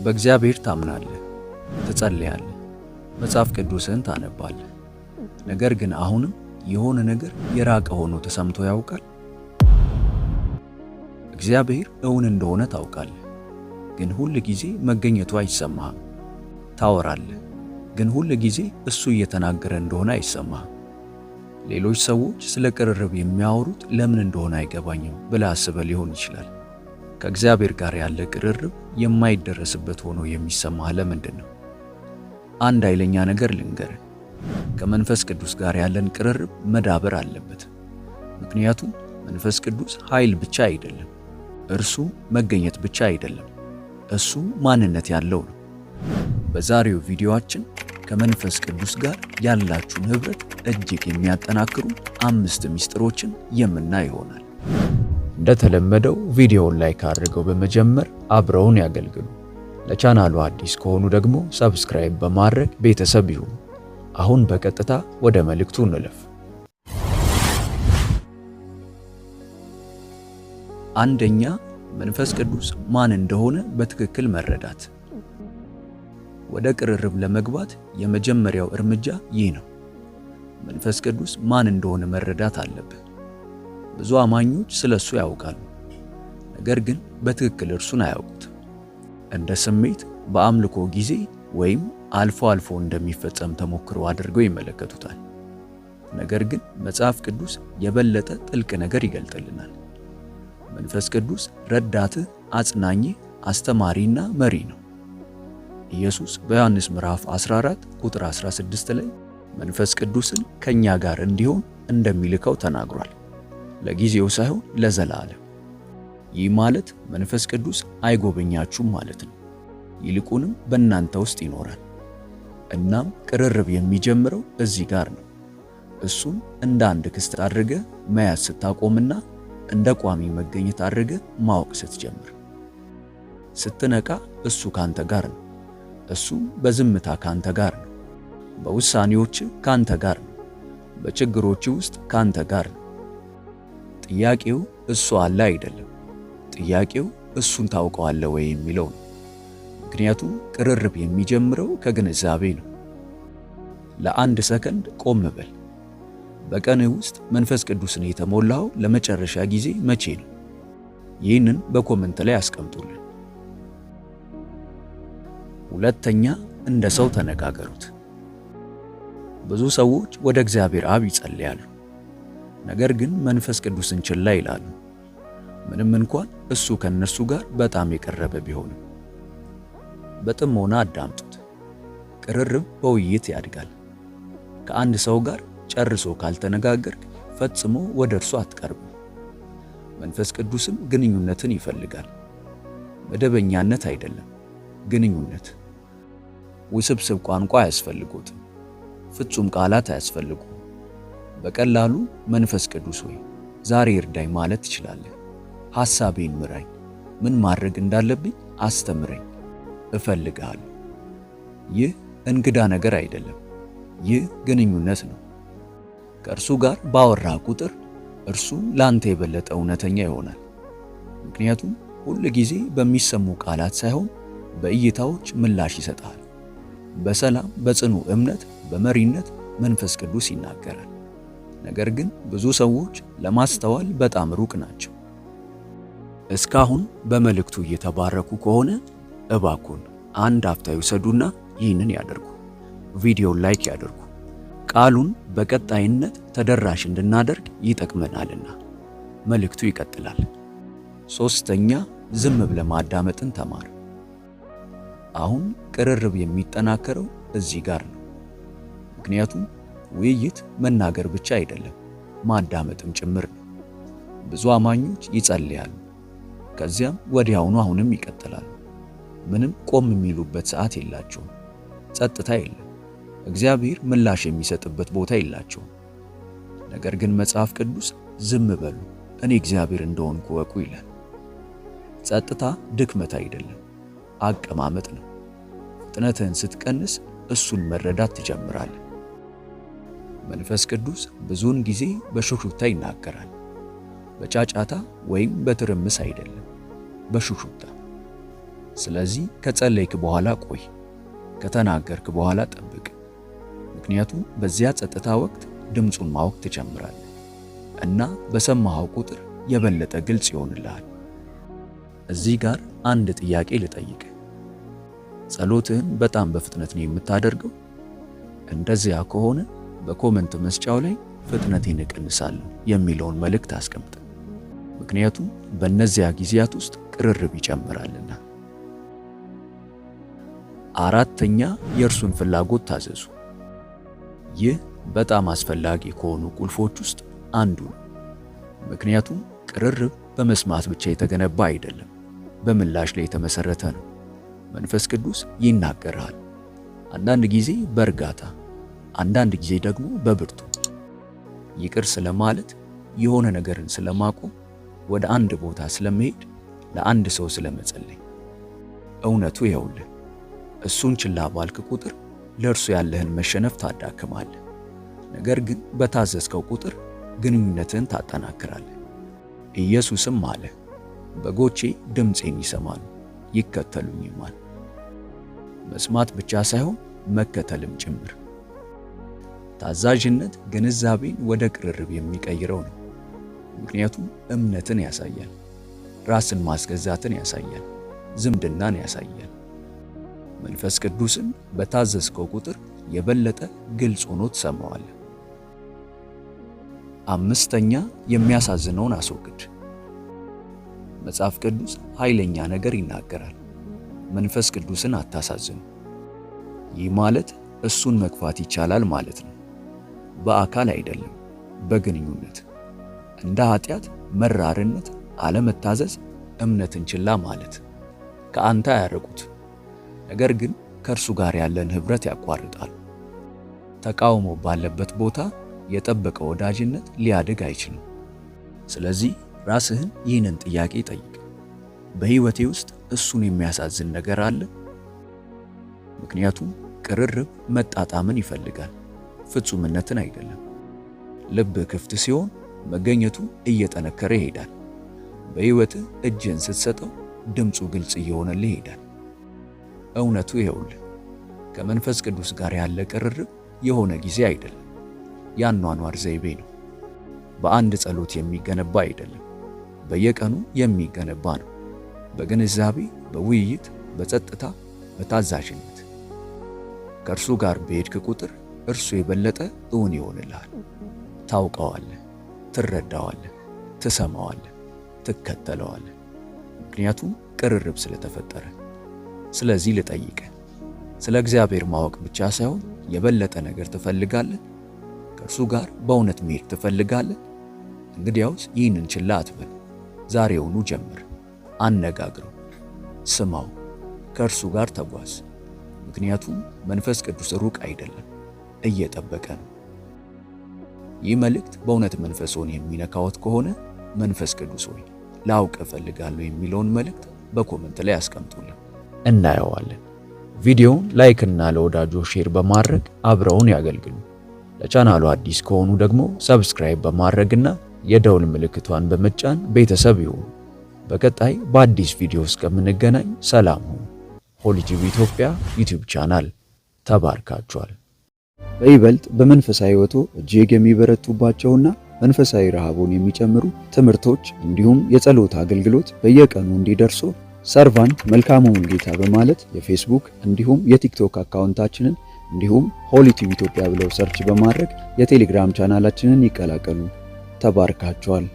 በእግዚአብሔር ታምናለህ፣ ትጸልያለህ፣ መጽሐፍ ቅዱስን ታነባለህ። ነገር ግን አሁንም የሆነ ነገር የራቀ ሆኖ ተሰምቶ ያውቃል? እግዚአብሔር እውን እንደሆነ ታውቃለህ፣ ግን ሁል ጊዜ መገኘቱ አይሰማህም። ታወራለህ፣ ግን ሁል ጊዜ እሱ እየተናገረ እንደሆነ አይሰማህም። ሌሎች ሰዎች ስለ ቅርርብ የሚያወሩት ለምን እንደሆነ አይገባኝም ብለህ አስበህ ሊሆን ይችላል። ከእግዚአብሔር ጋር ያለ ቅርርብ የማይደረስበት ሆኖ የሚሰማህ ለምንድን ነው? አንድ ኃይለኛ ነገር ልንገርህ፣ ከመንፈስ ቅዱስ ጋር ያለን ቅርርብ መዳበር አለበት። ምክንያቱም መንፈስ ቅዱስ ኃይል ብቻ አይደለም፣ እርሱ መገኘት ብቻ አይደለም፣ እሱ ማንነት ያለው ነው። በዛሬው ቪዲዮአችን ከመንፈስ ቅዱስ ጋር ያላችሁን ኅብረት እጅግ የሚያጠናክሩ 5 ሚስጥሮችን የምናይ ይሆናል። እንደተለመደው ቪዲዮውን ላይክ አድርገው በመጀመር አብረውን ያገልግሉ። ለቻናሉ አዲስ ከሆኑ ደግሞ ሰብስክራይብ በማድረግ ቤተሰብ ይሁኑ። አሁን በቀጥታ ወደ መልእክቱ እንለፍ። አንደኛ፣ መንፈስ ቅዱስ ማን እንደሆነ በትክክል መረዳት። ወደ ቅርርብ ለመግባት የመጀመሪያው እርምጃ ይህ ነው። መንፈስ ቅዱስ ማን እንደሆነ መረዳት አለብህ። ብዙ አማኞች ስለሱ ያውቃሉ፣ ነገር ግን በትክክል እርሱን አያውቁትም። እንደ ስሜት፣ በአምልኮ ጊዜ ወይም አልፎ አልፎ እንደሚፈጸም ተሞክሮ አድርገው ይመለከቱታል። ነገር ግን መጽሐፍ ቅዱስ የበለጠ ጥልቅ ነገር ይገልጥልናል። መንፈስ ቅዱስ ረዳትህ፣ አጽናኝህ፣ አስተማሪና መሪ ነው። ኢየሱስ በዮሐንስ ምዕራፍ 14 ቁጥር 16 ላይ መንፈስ ቅዱስን ከኛ ጋር እንዲሆን እንደሚልከው ተናግሯል። ለጊዜው ሳይሆን ለዘላለም። ይህ ማለት መንፈስ ቅዱስ አይጎበኛችሁም ማለት ነው። ይልቁንም በእናንተ ውስጥ ይኖራል። እናም ቅርርብ የሚጀምረው እዚህ ጋር ነው። እሱን እንደ አንድ ክስተት አድርገህ መያዝ ስታቆምና እንደ ቋሚ መገኘት አድርገህ ማወቅ ስትጀምር። ስትነቃ እሱ ካንተ ጋር ነው። እሱ በዝምታ ካንተ ጋር ነው። በውሳኔዎች ካንተ ጋር ነው። በችግሮች ውስጥ ካንተ ጋር ነው። ጥያቄው እሱ አለ አይደለም። ጥያቄው እሱን ታውቀዋለህ ወይ የሚለው ነው። ምክንያቱም ቅርርብ የሚጀምረው ከግንዛቤ ነው። ለአንድ ሰከንድ ቆም በል። በቀንህ ውስጥ መንፈስ ቅዱስን የተሞላው ለመጨረሻ ጊዜ መቼ ነው? ይህንን በኮመንት ላይ አስቀምጡልን። ሁለተኛ፣ እንደ ሰው ተነጋገሩት። ብዙ ሰዎች ወደ እግዚአብሔር አብ ይጸልያሉ፣ ነገር ግን መንፈስ ቅዱስን ችላ ይላሉ። ምንም እንኳን እሱ ከነርሱ ጋር በጣም የቀረበ ቢሆንም። በጥሞና አዳምጡት። ቅርርብ በውይይት ያድጋል። ከአንድ ሰው ጋር ጨርሶ ካልተነጋገርክ ፈጽሞ ወደ እርሱ አትቀርብም። መንፈስ ቅዱስም ግንኙነትን ይፈልጋል። መደበኛነት አይደለም፣ ግንኙነት። ውስብስብ ቋንቋ አያስፈልጎትም። ፍጹም ቃላት አያስፈልጉም። በቀላሉ መንፈስ ቅዱስ ሆይ ዛሬ እርዳኝ ማለት ትችላለህ። ሐሳቤን ምራኝ፣ ምን ማድረግ እንዳለብኝ አስተምረኝ፣ እፈልግሃለሁ። ይህ እንግዳ ነገር አይደለም። ይህ ግንኙነት ነው። ከእርሱ ጋር ባወራ ቁጥር እርሱ ላንተ የበለጠ እውነተኛ ይሆናል። ምክንያቱም ሁል ጊዜ በሚሰሙ ቃላት ሳይሆን በእይታዎች ምላሽ ይሰጣል። በሰላም፣ በጽኑ እምነት፣ በመሪነት መንፈስ ቅዱስ ይናገራል። ነገር ግን ብዙ ሰዎች ለማስተዋል በጣም ሩቅ ናቸው። እስካሁን በመልእክቱ እየተባረኩ ከሆነ እባክዎን አንድ አፍታ ይውሰዱና ይህንን ያደርጉ። ቪዲዮውን ላይክ ያደርጉ። ቃሉን በቀጣይነት ተደራሽ እንድናደርግ ይጠቅመናልና። መልእክቱ ይቀጥላል። ሶስተኛ፣ ዝም ብለህ ማዳመጥን ተማር። አሁን ቅርርብ የሚጠናከረው እዚህ ጋር ነው። ምክንያቱም ውይይት መናገር ብቻ አይደለም፣ ማዳመጥም ጭምር ነው። ብዙ አማኞች ይጸልያሉ፣ ከዚያም ወዲያውኑ አሁንም ይቀጥላሉ። ምንም ቆም የሚሉበት ሰዓት የላቸውም። ጸጥታ የለም። እግዚአብሔር ምላሽ የሚሰጥበት ቦታ የላቸውም። ነገር ግን መጽሐፍ ቅዱስ ዝም በሉ እኔ እግዚአብሔር እንደሆንኩ እወቁ ይላል። ጸጥታ ድክመት አይደለም፣ አቀማመጥ ነው። ፍጥነትህን ስትቀንስ እሱን መረዳት ትጀምራለህ። መንፈስ ቅዱስ ብዙውን ጊዜ በሹክሹክታ ይናገራል። በጫጫታ ወይም በትርምስ አይደለም፣ በሹክሹክታ። ስለዚህ ከጸለይክ በኋላ ቆይ፣ ከተናገርክ በኋላ ጠብቅ። ምክንያቱም በዚያ ጸጥታ ወቅት ድምፁን ማወቅ ትጀምራለህ እና በሰማኸው ቁጥር የበለጠ ግልጽ ይሆንልሃል። እዚህ ጋር አንድ ጥያቄ ልጠይቅ። ጸሎትህን በጣም በፍጥነት ነው የምታደርገው? እንደዚያ ከሆነ በኮመንት መስጫው ላይ ፍጥነቴን እቀንሳለሁ የሚለውን መልእክት አስቀምጥ። ምክንያቱም በእነዚያ ጊዜያት ውስጥ ቅርርብ ይጨምራልና። አራተኛ፣ የእርሱን ፍላጎት ታዘዙ። ይህ በጣም አስፈላጊ ከሆኑ ቁልፎች ውስጥ አንዱ ነው። ምክንያቱም ቅርርብ በመስማት ብቻ የተገነባ አይደለም፣ በምላሽ ላይ የተመሰረተ ነው። መንፈስ ቅዱስ ይናገራል፣ አንዳንድ ጊዜ በእርጋታ፣ አንዳንድ ጊዜ ደግሞ በብርቱ። ይቅር ስለማለት፣ የሆነ ነገርን ስለማቆም፣ ወደ አንድ ቦታ ስለመሄድ፣ ለአንድ ሰው ስለመጸለይ። እውነቱ ይኸውልህ፣ እሱን ችላ ባልክ ቁጥር ለእርሱ ያለህን መሸነፍ ታዳክማለህ። ነገር ግን በታዘዝከው ቁጥር ግንኙነትን ታጠናክራለህ። ኢየሱስም አለ፣ በጎቼ ድምፄን ይሰማሉ ይከተሉኝማል። መስማት ብቻ ሳይሆን መከተልም ጭምር። ታዛዥነት ግንዛቤን ወደ ቅርርብ የሚቀይረው ነው። ምክንያቱም እምነትን ያሳያል፣ ራስን ማስገዛትን ያሳያል፣ ዝምድናን ያሳያል። መንፈስ ቅዱስን በታዘዝከው ቁጥር የበለጠ ግልጽ ሆኖ ትሰማዋለህ። አምስተኛ፣ የሚያሳዝነውን አስወግድ። መጽሐፍ ቅዱስ ኃይለኛ ነገር ይናገራል። መንፈስ ቅዱስን አታሳዝኑ። ይህ ማለት እሱን መግፋት ይቻላል ማለት ነው። በአካል አይደለም፣ በግንኙነት። እንደ ኃጢአት፣ መራርነት፣ አለመታዘዝ፣ እምነትን ችላ ማለት ከአንተ አያርቁት፣ ነገር ግን ከእርሱ ጋር ያለን ኅብረት ያቋርጣል። ተቃውሞ ባለበት ቦታ የጠበቀ ወዳጅነት ሊያድግ አይችልም። ስለዚህ ራስህን ይህንን ጥያቄ ጠይቅ። በሕይወቴ ውስጥ እሱን የሚያሳዝን ነገር አለ? ምክንያቱም ቅርርብ መጣጣምን ይፈልጋል፣ ፍጹምነትን አይደለም። ልብ ክፍት ሲሆን መገኘቱ እየጠነከረ ይሄዳል። በሕይወትህ እጅን ስትሰጠው ድምፁ ግልጽ እየሆነልህ ይሄዳል። እውነቱ ይኸውልህ፣ ከመንፈስ ቅዱስ ጋር ያለ ቅርርብ የሆነ ጊዜ አይደለም፣ ያኗኗር ዘይቤ ነው። በአንድ ጸሎት የሚገነባ አይደለም፣ በየቀኑ የሚገነባ ነው። በግንዛቤ፣ በውይይት፣ በጸጥታ፣ በታዛዥነት። ከእርሱ ጋር በሄድክ ቁጥር እርሱ የበለጠ እውን ይሆንልሃል። ታውቀዋለህ፣ ትረዳዋለህ፣ ትሰማዋለህ፣ ትከተለዋለህ። ምክንያቱም ቅርርብ ስለተፈጠረ። ስለዚህ ልጠይቅህ፣ ስለ እግዚአብሔር ማወቅ ብቻ ሳይሆን የበለጠ ነገር ትፈልጋለህ? ከእርሱ ጋር በእውነት መሄድ ትፈልጋለህ? እንግዲያውስ ይህንን ችላ አትበል። ዛሬውኑ ጀምር። አነጋግረው፣ ስማው፣ ከእርሱ ጋር ተጓዝ። ምክንያቱም መንፈስ ቅዱስ ሩቅ አይደለም፣ እየጠበቀ ነው። ይህ መልእክት በእውነት መንፈስዎን የሚነካዎት ከሆነ መንፈስ ቅዱስ ሆይ ላውቅ እፈልጋለሁ የሚለውን መልእክት በኮመንት ላይ አስቀምጡልን፣ እናየዋለን። ቪዲዮውን ላይክ እና ለወዳጆ ሼር በማድረግ አብረውን ያገልግሉ። ለቻናሉ አዲስ ከሆኑ ደግሞ ሰብስክራይብ በማድረግና የደውል ምልክቷን በመጫን ቤተሰብ ይሁኑ። በቀጣይ በአዲስ ቪዲዮ እስከምንገናኝ ሰላም ሁኑ። ሆሊ ቲዩብ ኢትዮጵያ ዩቲዩብ ቻናል ተባርካችኋል። በይበልጥ በመንፈሳዊ ሕይወቶ እጅግ የሚበረቱባቸውና መንፈሳዊ ረሃቡን የሚጨምሩ ትምህርቶች እንዲሁም የጸሎት አገልግሎት በየቀኑ እንዲደርሱ ሰርቫንት መልካሙ ሙሉጌታ በማለት የፌስቡክ እንዲሁም የቲክቶክ አካውንታችንን እንዲሁም ሆሊ ቲዩብ ኢትዮጵያ ብለው ሰርች በማድረግ የቴሌግራም ቻናላችንን ይቀላቀሉ። ተባርካችኋል።